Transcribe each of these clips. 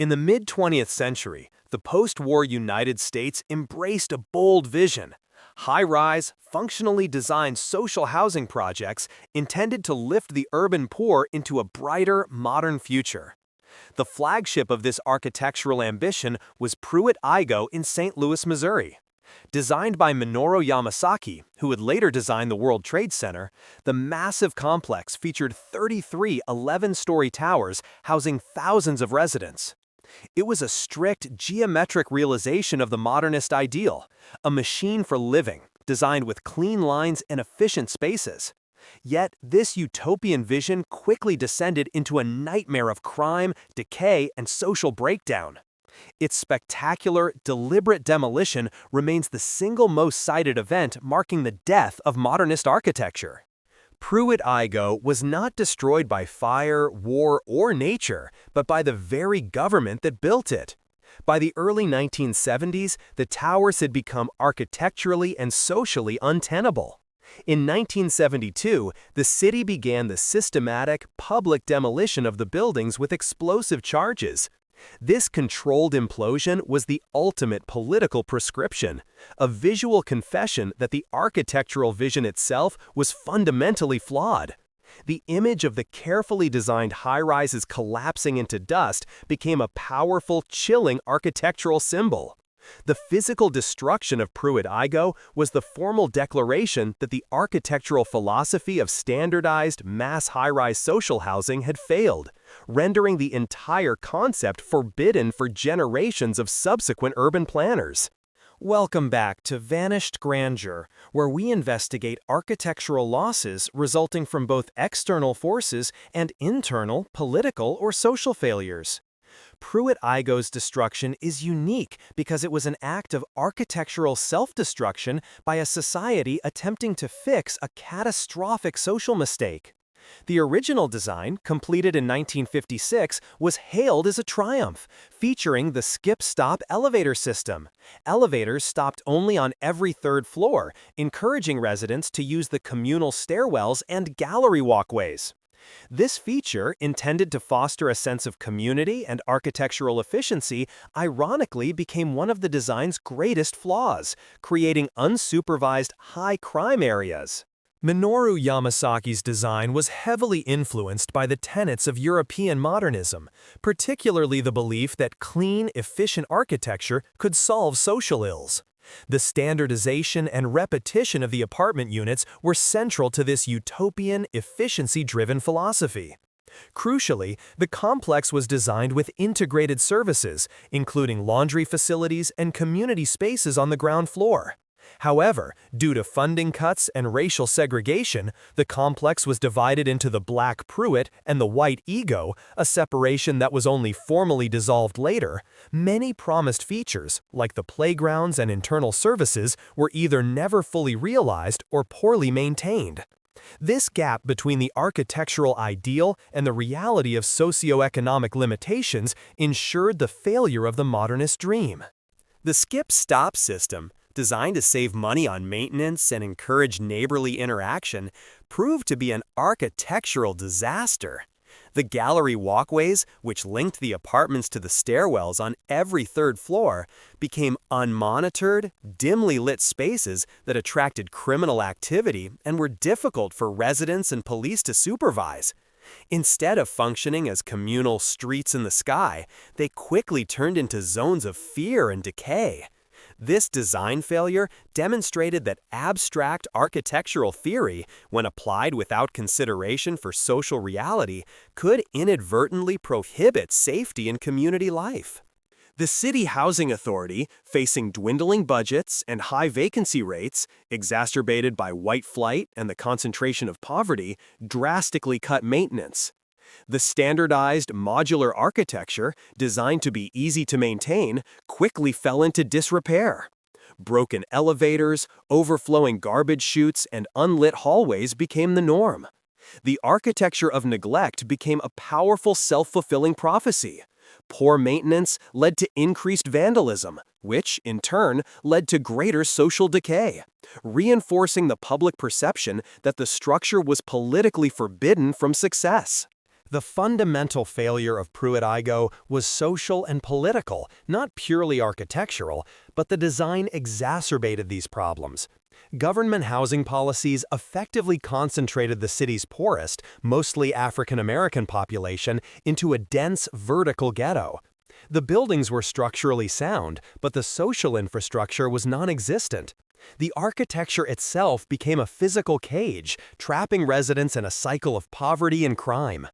In the mid-20th century, the post-war United States embraced a bold vision: high-rise, functionally designed social housing projects intended to lift the urban poor into a brighter, modern future. The flagship of this architectural ambition was Pruitt-Igoe in St. Louis, Missouri. Designed by Minoru Yamasaki, who would later design the World Trade Center, the massive complex featured 33 11-story towers housing thousands of residents. It was a strict, geometric realization of the modernist ideal, a machine for living, designed with clean lines and efficient spaces. Yet, this utopian vision quickly descended into a nightmare of crime, decay, and social breakdown. Its spectacular, deliberate demolition remains the single most cited event marking the death of modernist architecture. Pruitt-Igoe was not destroyed by fire, war, or nature, but by the very government that built it. By the early 1970s, the towers had become architecturally and socially untenable. In 1972, the city began the systematic, public demolition of the buildings with explosive charges. This controlled implosion was the ultimate political prescription, a visual confession that the architectural vision itself was fundamentally flawed. The image of the carefully designed high-rises collapsing into dust became a powerful, chilling architectural symbol. The physical destruction of Pruitt-Igoe was the formal declaration that the architectural philosophy of standardized, mass high-rise social housing had failed, rendering the entire concept forbidden for generations of subsequent urban planners. Welcome back to Vanished Grandeur, where we investigate architectural losses resulting from both external forces and internal, political, or social failures. Pruitt-Igoe's destruction is unique because it was an act of architectural self-destruction by a society attempting to fix a catastrophic social mistake. The original design, completed in 1956, was hailed as a triumph, featuring the skip-stop elevator system. Elevators stopped only on every third floor, encouraging residents to use the communal stairwells and gallery walkways. This feature, intended to foster a sense of community and architectural efficiency, ironically became one of the design's greatest flaws, creating unsupervised high-crime areas. Minoru Yamasaki's design was heavily influenced by the tenets of European modernism, particularly the belief that clean, efficient architecture could solve social ills. The standardization and repetition of the apartment units were central to this utopian, efficiency-driven philosophy. Crucially, the complex was designed with integrated services, including laundry facilities and community spaces on the ground floor. However, due to funding cuts and racial segregation, the complex was divided into the Black Pruitt and the White Igoe, a separation that was only formally dissolved later. Many promised features, like the playgrounds and internal services, were either never fully realized or poorly maintained. This gap between the architectural ideal and the reality of socioeconomic limitations ensured the failure of the modernist dream. The skip-stop system, designed to save money on maintenance and encourage neighborly interaction, proved to be an architectural disaster. The gallery walkways, which linked the apartments to the stairwells on every third floor, became unmonitored, dimly lit spaces that attracted criminal activity and were difficult for residents and police to supervise. Instead of functioning as communal streets in the sky, they quickly turned into zones of fear and decay. This design failure demonstrated that abstract architectural theory, when applied without consideration for social reality, could inadvertently prohibit safety in community life. The City Housing Authority, facing dwindling budgets and high vacancy rates, exacerbated by white flight and the concentration of poverty, drastically cut maintenance. The standardized modular architecture, designed to be easy to maintain, quickly fell into disrepair. Broken elevators, overflowing garbage chutes, and unlit hallways became the norm. The architecture of neglect became a powerful self-fulfilling prophecy. Poor maintenance led to increased vandalism, which, in turn, led to greater social decay, reinforcing the public perception that the structure was politically forbidden from success. The fundamental failure of Pruitt-Igoe was social and political, not purely architectural, but the design exacerbated these problems. Government housing policies effectively concentrated the city's poorest, mostly African-American population into a dense vertical ghetto. The buildings were structurally sound, but the social infrastructure was non-existent. The architecture itself became a physical cage, trapping residents in a cycle of poverty and crime.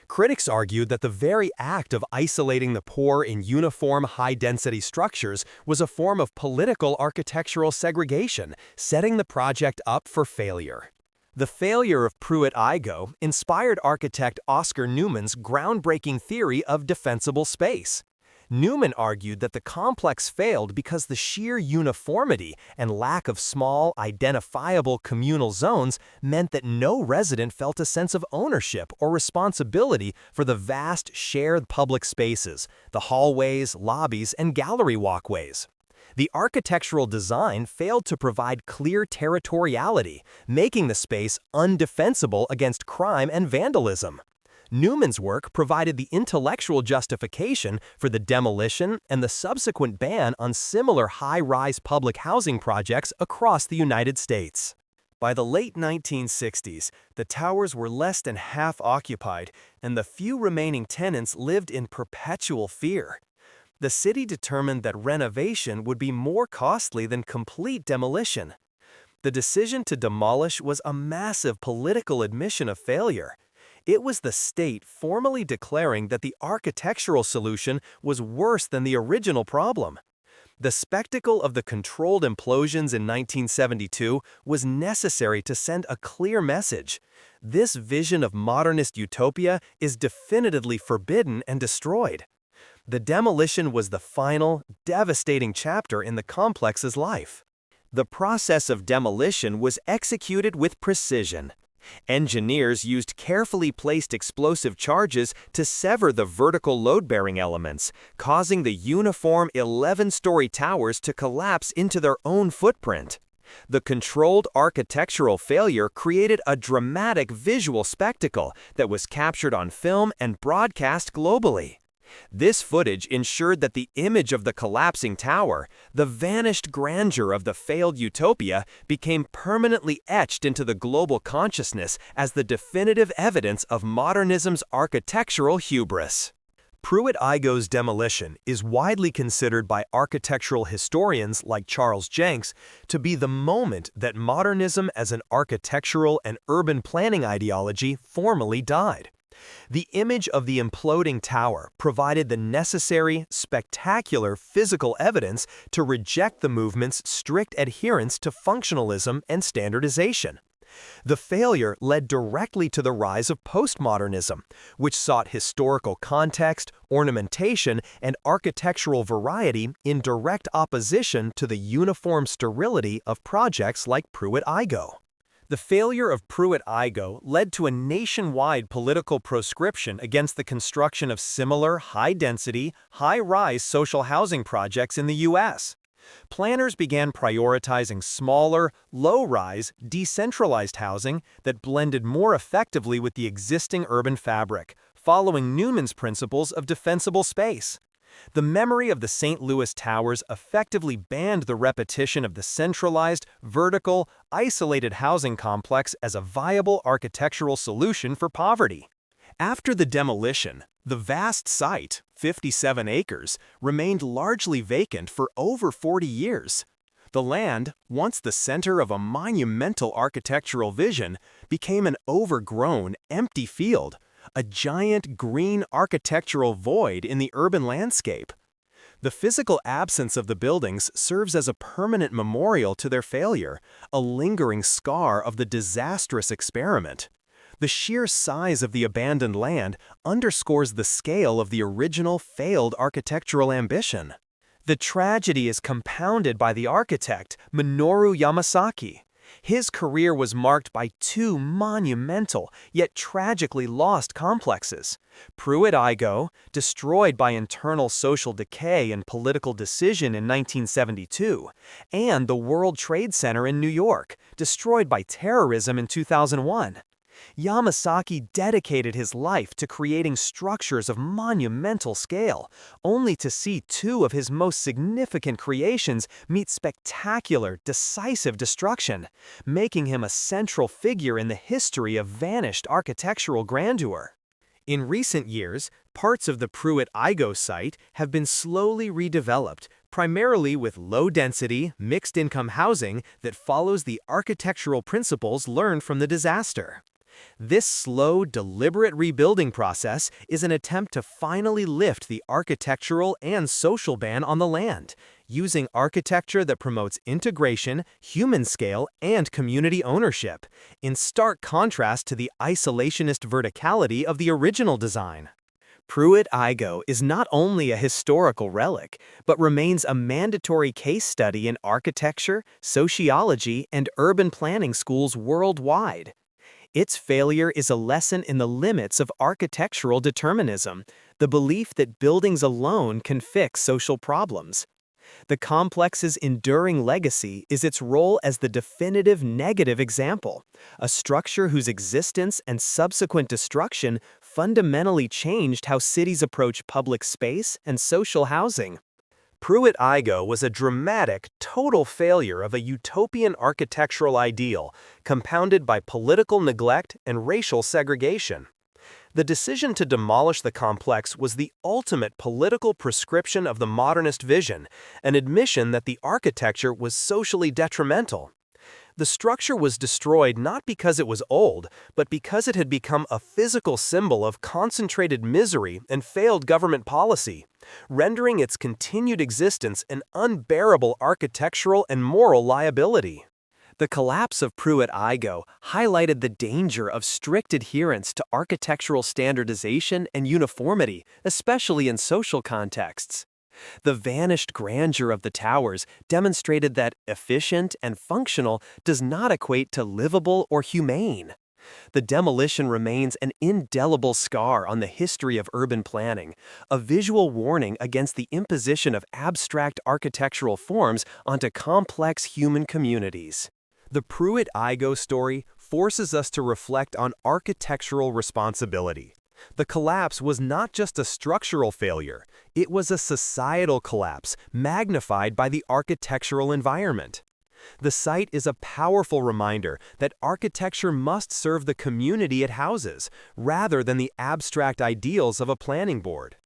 Critics argued that the very act of isolating the poor in uniform, high-density structures was a form of political architectural segregation, setting the project up for failure. The failure of Pruitt-Igoe inspired architect Oscar Newman's groundbreaking theory of defensible space. Newman argued that the complex failed because the sheer uniformity and lack of small, identifiable communal zones meant that no resident felt a sense of ownership or responsibility for the vast shared public spaces, the hallways, lobbies, and gallery walkways. The architectural design failed to provide clear territoriality, making the space undefensible against crime and vandalism. Newman's work provided the intellectual justification for the demolition and the subsequent ban on similar high-rise public housing projects across the United States. By the late 1960s, the towers were less than half occupied, and the few remaining tenants lived in perpetual fear. The city determined that renovation would be more costly than complete demolition. The decision to demolish was a massive political admission of failure. It was the state formally declaring that the architectural solution was worse than the original problem. The spectacle of the controlled implosions in 1972 was necessary to send a clear message. This vision of modernist utopia is definitively forbidden and destroyed. The demolition was the final, devastating chapter in the complex's life. The process of demolition was executed with precision. Engineers used carefully placed explosive charges to sever the vertical load-bearing elements, causing the uniform 11-story towers to collapse into their own footprint. The controlled architectural failure created a dramatic visual spectacle that was captured on film and broadcast globally. This footage ensured that the image of the collapsing tower, the vanished grandeur of the failed utopia, became permanently etched into the global consciousness as the definitive evidence of modernism's architectural hubris. Pruitt-Igoe's demolition is widely considered by architectural historians like Charles Jenks to be the moment that modernism as an architectural and urban planning ideology formally died. The image of the imploding tower provided the necessary, spectacular physical evidence to reject the movement's strict adherence to functionalism and standardization. The failure led directly to the rise of postmodernism, which sought historical context, ornamentation, and architectural variety in direct opposition to the uniform sterility of projects like Pruitt-Igoe. The failure of Pruitt-Igoe led to a nationwide political proscription against the construction of similar high-density, high-rise social housing projects in the U.S. Planners began prioritizing smaller, low-rise, decentralized housing that blended more effectively with the existing urban fabric, following Newman's principles of defensible space. The memory of the St. Louis towers effectively banned the repetition of the centralized, vertical, isolated housing complex as a viable architectural solution for poverty. After the demolition, the vast site, 57 acres, remained largely vacant for over 40 years. The land, once the center of a monumental architectural vision, became an overgrown, empty field, a giant green architectural void in the urban landscape. The physical absence of the buildings serves as a permanent memorial to their failure, a lingering scar of the disastrous experiment. The sheer size of the abandoned land underscores the scale of the original failed architectural ambition. The tragedy is compounded by the architect, Minoru Yamasaki. His career was marked by two monumental, yet tragically lost complexes: Pruitt-Igoe, destroyed by internal social decay and political decision in 1972, and the World Trade Center in New York, destroyed by terrorism in 2001. Yamasaki dedicated his life to creating structures of monumental scale, only to see two of his most significant creations meet spectacular, decisive destruction, making him a central figure in the history of vanished architectural grandeur. In recent years, parts of the Pruitt-Igoe site have been slowly redeveloped, primarily with low-density, mixed-income housing that follows the architectural principles learned from the disaster. This slow, deliberate rebuilding process is an attempt to finally lift the architectural and social ban on the land, using architecture that promotes integration, human scale, and community ownership, in stark contrast to the isolationist verticality of the original design. Pruitt-Igoe is not only a historical relic, but remains a mandatory case study in architecture, sociology, and urban planning schools worldwide. Its failure is a lesson in the limits of architectural determinism, the belief that buildings alone can fix social problems. The complex's enduring legacy is its role as the definitive negative example, a structure whose existence and subsequent destruction fundamentally changed how cities approach public space and social housing. Pruitt-Igoe was a dramatic, total failure of a utopian architectural ideal, compounded by political neglect and racial segregation. The decision to demolish the complex was the ultimate political prescription of the modernist vision, an admission that the architecture was socially detrimental. The structure was destroyed not because it was old, but because it had become a physical symbol of concentrated misery and failed government policy, rendering its continued existence an unbearable architectural and moral liability. The collapse of Pruitt-Igoe highlighted the danger of strict adherence to architectural standardization and uniformity, especially in social contexts. The vanished grandeur of the towers demonstrated that efficient and functional does not equate to livable or humane. The demolition remains an indelible scar on the history of urban planning, a visual warning against the imposition of abstract architectural forms onto complex human communities. The Pruitt-Igoe story forces us to reflect on architectural responsibility. The collapse was not just a structural failure, it was a societal collapse magnified by the architectural environment. The site is a powerful reminder that architecture must serve the community it houses, rather than the abstract ideals of a planning board.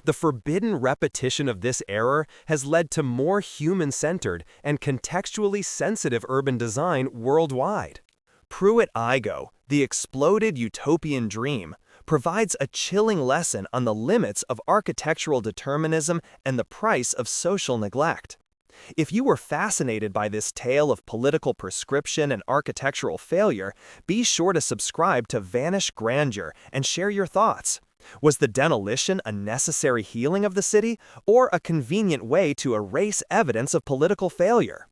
The forbidden repetition of this error has led to more human-centered and contextually sensitive urban design worldwide. Pruitt-Igoe, the exploded utopian dream, provides a chilling lesson on the limits of architectural determinism and the price of social neglect. If you were fascinated by this tale of political prescription and architectural failure, be sure to subscribe to Vanished Grandeur and share your thoughts. Was the demolition a necessary healing of the city, or a convenient way to erase evidence of political failure?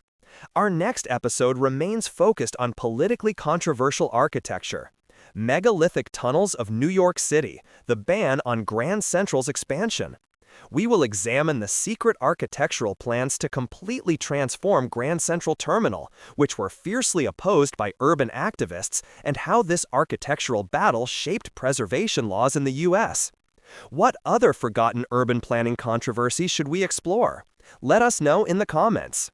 Our next episode remains focused on politically controversial architecture. Megalithic tunnels of New York City, the ban on Grand Central's expansion. We will examine the secret architectural plans to completely transform Grand Central Terminal, which were fiercely opposed by urban activists, and how this architectural battle shaped preservation laws in the U.S. What other forgotten urban planning controversies should we explore? Let us know in the comments.